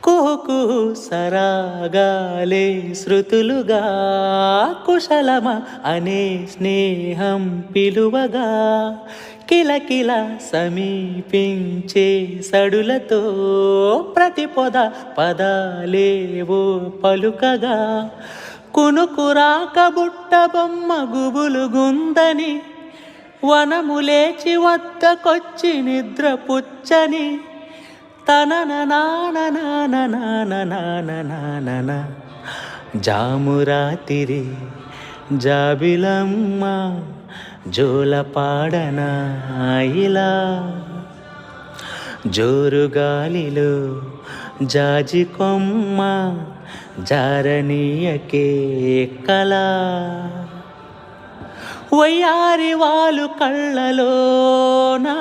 కుహు కుహు సరాగాలే శృతులుగా కుశలమ అనే స్నేహం పిలువగా కిలకిల సమీపించే సడులతో ప్రతి పొద పదాలేవో పలుకగా కునుకురాక బుట్ట బొమ్మ గుబులు గుందని వనము లేచి వద్దకొచ్చి నిద్ర పుచ్చని తనన జామురాతిరి జాబిలమ్మ జోలపాడన ఇలా జోరుగాలిలో జాజి కొమ్మ జారనీయకే కళ వయ్యారి వాలు కళ్ళలోనా